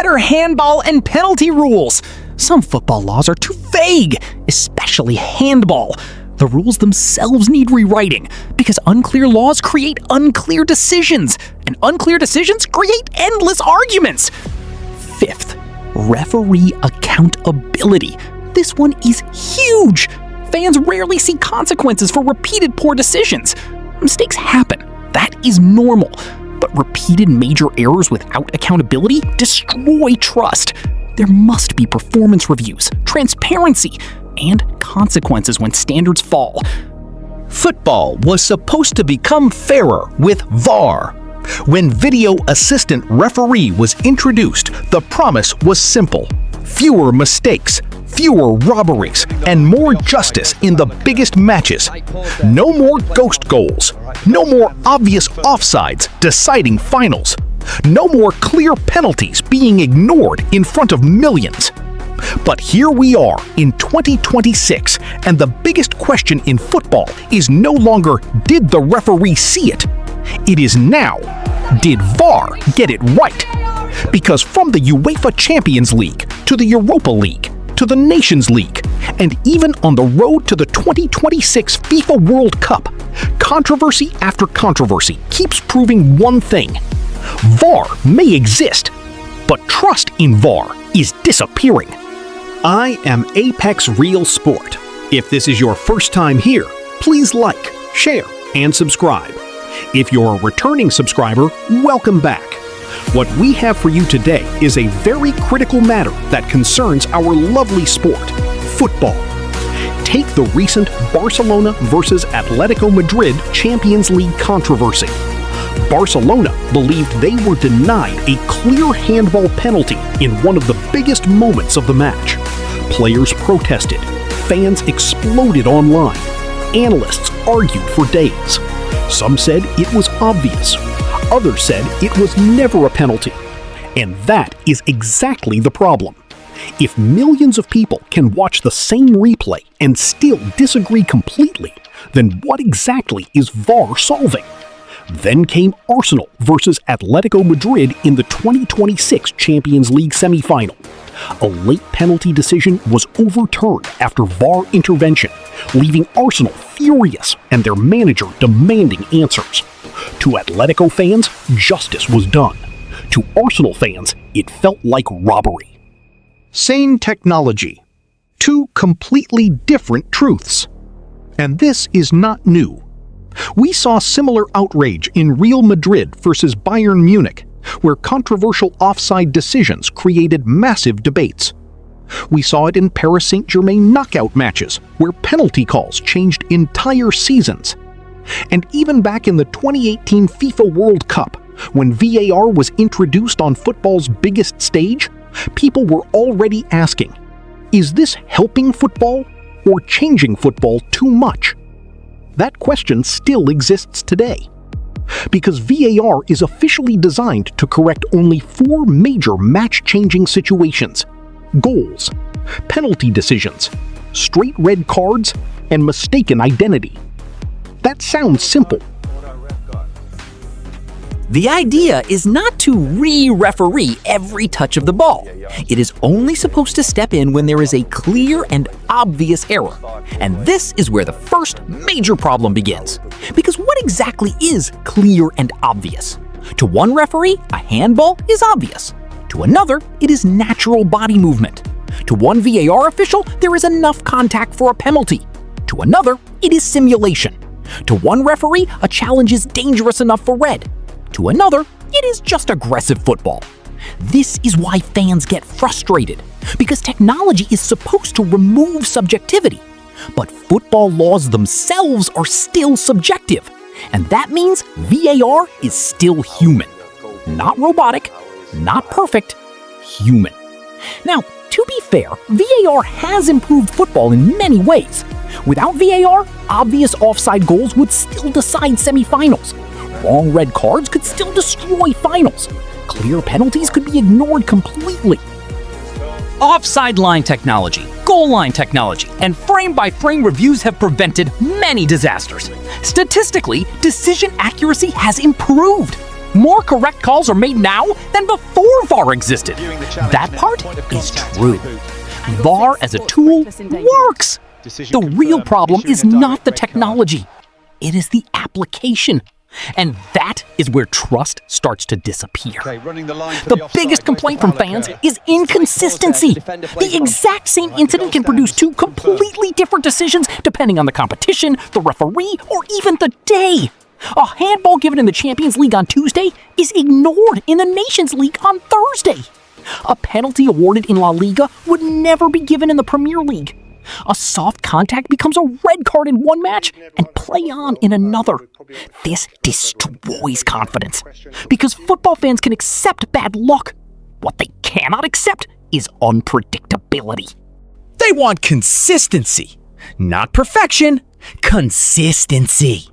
better handball and penalty rules. Some football laws are too vague, especially handball. The rules themselves need rewriting, because unclear laws create unclear decisions, and unclear decisions create endless arguments. Fifth, referee accountability. This one is huge. Fans rarely see consequences for repeated poor decisions. Mistakes happen. That is normal. But repeated major errors without accountability destroy trust. There must be performance reviews, transparency, and consequences when standards fall. Football was supposed to become fairer with VAR. When video assistant referee was introduced, the promise was simple: fewer mistakes, fewer robberies, and more justice in the biggest matches. No more ghost goals. No more obvious offsides deciding finals. No more clear penalties being ignored in front of millions. But here we are in 2026, and the biggest question in football is no longer, did the referee see it? It is now, did VAR get it right? Because from the UEFA Champions League to the Europa League to the Nations League, and even on the road to the 2026 FIFA World Cup, controversy after controversy keeps proving one thing: VAR may exist, but trust in VAR is disappearing. I am Apex Real Sport. If this is your first time here, please like, share, and subscribe. If you're a returning subscriber, welcome back. What we have for you today is a very critical matter that concerns our lovely sport, football. Take the recent Barcelona versus Atletico Madrid Champions League controversy. Barcelona believed they were denied a clear handball penalty in one of the biggest moments of the match. Players protested, fans exploded online, analysts argued for days. Some said it was obvious, others said it was never a penalty. And that is exactly the problem. If millions of people can watch the same replay and still disagree completely, then what exactly is VAR solving? Then came Arsenal versus Atletico Madrid in the 2026 Champions League semi-final. A late penalty decision was overturned after VAR intervention, leaving Arsenal furious and their manager demanding answers. To Atletico fans, justice was done. To Arsenal fans, it felt like robbery. Same technology. Two completely different truths. And this is not new. We saw similar outrage in Real Madrid versus Bayern Munich, where controversial offside decisions created massive debates. We saw it in Paris Saint-Germain knockout matches, where penalty calls changed entire seasons. And even back in the 2018 FIFA World Cup, when VAR was introduced on football's biggest stage, people were already asking, is this helping football or changing football too much? That question still exists today. Because VAR is officially designed to correct only 4 major match-changing situations: goals, penalty decisions, straight red cards, and mistaken identity. That sounds simple. The idea is not to re-referee every touch of the ball. It is only supposed to step in when there is a clear and obvious error. And this is where the first major problem begins. Because what exactly is clear and obvious? To one referee, a handball is obvious. To another, it is natural body movement. To one VAR official, there is enough contact for a penalty. To another, it is simulation. To one referee, a challenge is dangerous enough for red. To another, it is just aggressive football. This is why fans get frustrated, because technology is supposed to remove subjectivity. But football laws themselves are still subjective, and that means VAR is still human. Not robotic, not perfect, human. Now, to be fair, VAR has improved football in many ways. Without VAR, obvious offside goals would still decide semifinals. Wrong red cards could still destroy finals. Clear penalties could be ignored completely. Offside line technology, goal line technology, and frame-by-frame reviews have prevented many disasters. Statistically, decision accuracy has improved. More correct calls are made now than before VAR existed. That part is true. VAR as a tool works. The real problem is not the technology. It is the application. And that is where trust starts to disappear. The biggest complaint from fans is inconsistency. The exact same incident can produce two completely different decisions depending on the competition, the referee, or even the day. A handball given in the Champions League on Tuesday is ignored in the Nations League on Thursday. A penalty awarded in La Liga would never be given in the Premier League. A soft contact becomes a red card in one match and play on in another. This destroys confidence because football fans can accept bad luck. What they cannot accept is unpredictability. They want consistency, not perfection, consistency.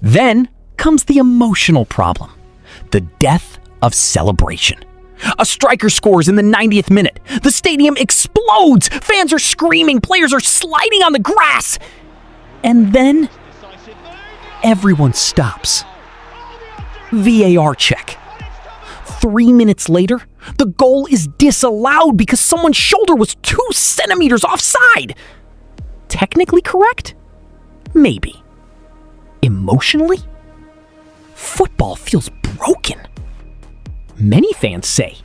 Then comes the emotional problem, the death of celebration. A striker scores in the 90th minute. The stadium explodes. Fans are screaming. Players are sliding on the grass. And then everyone stops. VAR check. 3 minutes later, the goal is disallowed because someone's shoulder was 2 centimeters offside. Technically correct? Maybe. Emotionally? Football feels broken. Many fans say,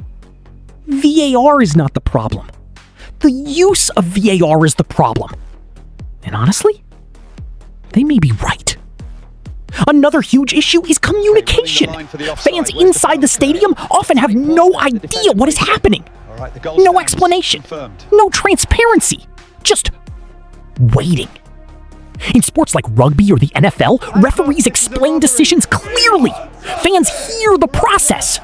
VAR is not the problem. The use of VAR is the problem. And honestly, they may be right. Another huge issue is communication. Fans inside the stadium often have no idea what is happening. No explanation. No transparency. Just waiting. In sports like rugby or the NFL, referees explain decisions clearly. Fans hear the process.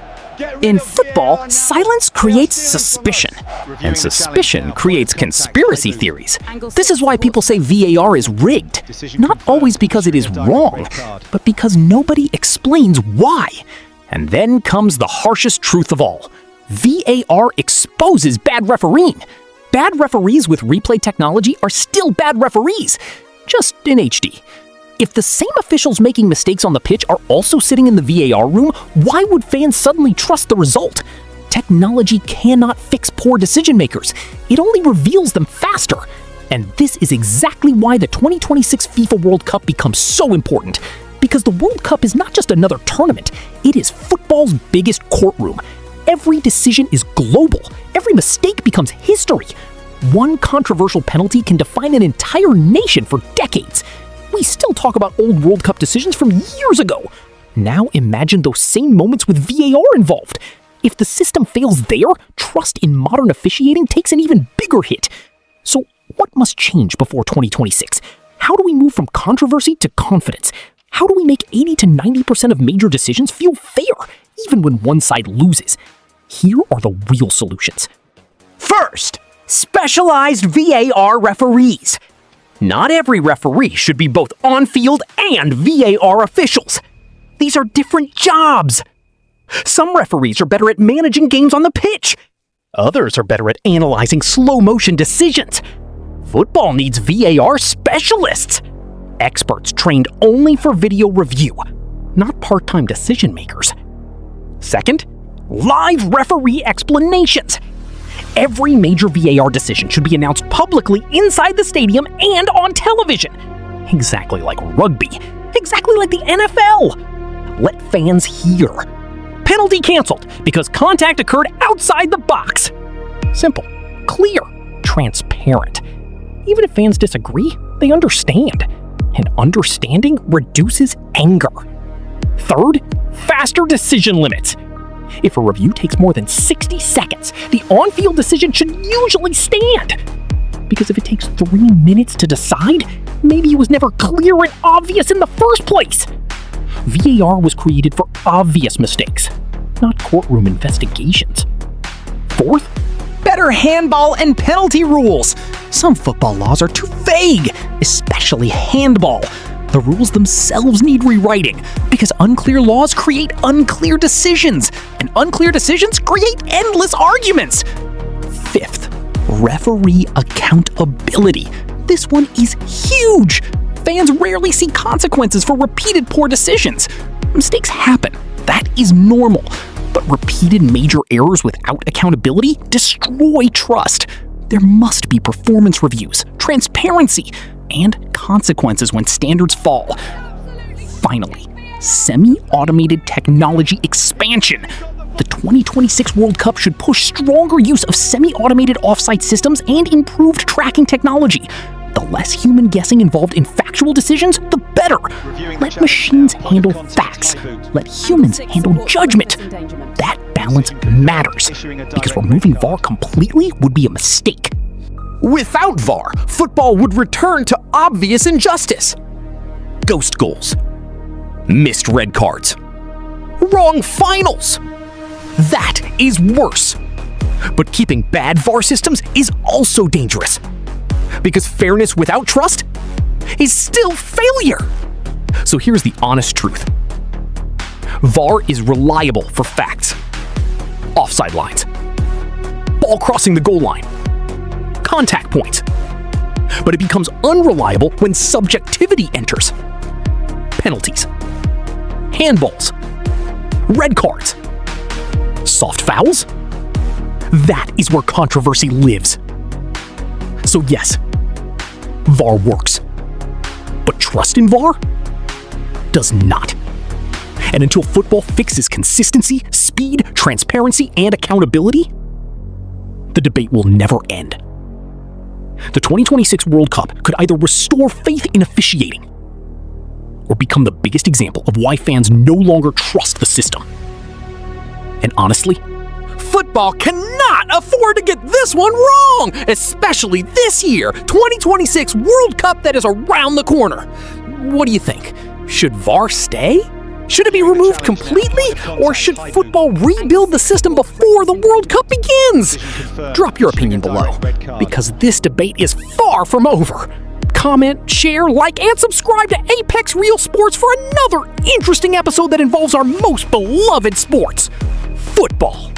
In football, silence creates suspicion, and suspicion creates conspiracy theories. This is why people say VAR is rigged, not always because it is wrong, but because nobody explains why. And then comes the harshest truth of all. VAR exposes bad refereeing. Bad referees with replay technology are still bad referees, just in HD. If the same officials making mistakes on the pitch are also sitting in the VAR room, why would fans suddenly trust the result? Technology cannot fix poor decision makers. It only reveals them faster. And this is exactly why the 2026 FIFA World Cup becomes so important. Because the World Cup is not just another tournament, it is football's biggest courtroom. Every decision is global. Every mistake becomes history. One controversial penalty can define an entire nation for decades. We still talk about old World Cup decisions from years ago. Now imagine those same moments with VAR involved. If the system fails there, trust in modern officiating takes an even bigger hit. So what must change before 2026? How do we move from controversy to confidence? How do we make 80 to 90% of major decisions feel fair, even when one side loses? Here are the real solutions. First, specialized VAR referees. Not every referee should be both on-field and VAR officials. These are different jobs. Some referees are better at managing games on the pitch. Others are better at analyzing slow-motion decisions. Football needs VAR specialists. Experts trained only for video review, not part-time decision makers. Second, live referee explanations. Every major VAR decision should be announced publicly inside the stadium and on television. Exactly like rugby. Exactly like the NFL. Let fans hear. Penalty canceled because contact occurred outside the box. Simple, clear, transparent. Even if fans disagree, they understand. And understanding reduces anger. Third, faster decision limits. If a review takes more than 60 seconds, the on-field decision should usually stand. Because if it takes 3 minutes to decide, maybe it was never clear and obvious in the first place. VAR was created for obvious mistakes, not courtroom investigations. Fourth, better handball and penalty rules. Some football laws are too vague, especially handball. The rules themselves need rewriting, because unclear laws create unclear decisions, and unclear decisions create endless arguments. Fifth, referee accountability. This one is huge. Fans rarely see consequences for repeated poor decisions. Mistakes happen. That is normal. But repeated major errors without accountability destroy trust. There must be performance reviews, transparency, and consequences when standards fall. Finally, semi-automated technology expansion. The 2026 World Cup should push stronger use of semi-automated offside systems and improved tracking technology. The less human guessing involved in factual decisions, the better. Let machines handle facts. Let humans handle judgment. That balance matters, because removing VAR completely would be a mistake. Without VAR, football would return to obvious injustice. Ghost goals. Missed red cards. Wrong finals. That is worse. But keeping bad VAR systems is also dangerous. Because fairness without trust is still failure. So here's the honest truth. VAR is reliable for facts. Offside lines. Ball crossing the goal line. Contact points. But it becomes unreliable when subjectivity enters. Penalties. Handballs. Red cards. Soft fouls? That is where controversy lives. So yes, VAR works. But trust in VAR does not. And until football fixes consistency, speed, transparency, and accountability, the debate will never end. The 2026 World Cup could either restore faith in officiating or become the biggest example of why fans no longer trust the system. And honestly, football cannot afford to get this one wrong, especially this year, 2026 World Cup that is around the corner. What do you think? Should VAR stay? Should it be removed completely? Or should football rebuild the system before the World Cup begins? Drop your opinion below, because this debate is far from over. Comment, share, like, and subscribe to Apex Real Sports for another interesting episode that involves our most beloved sports, football.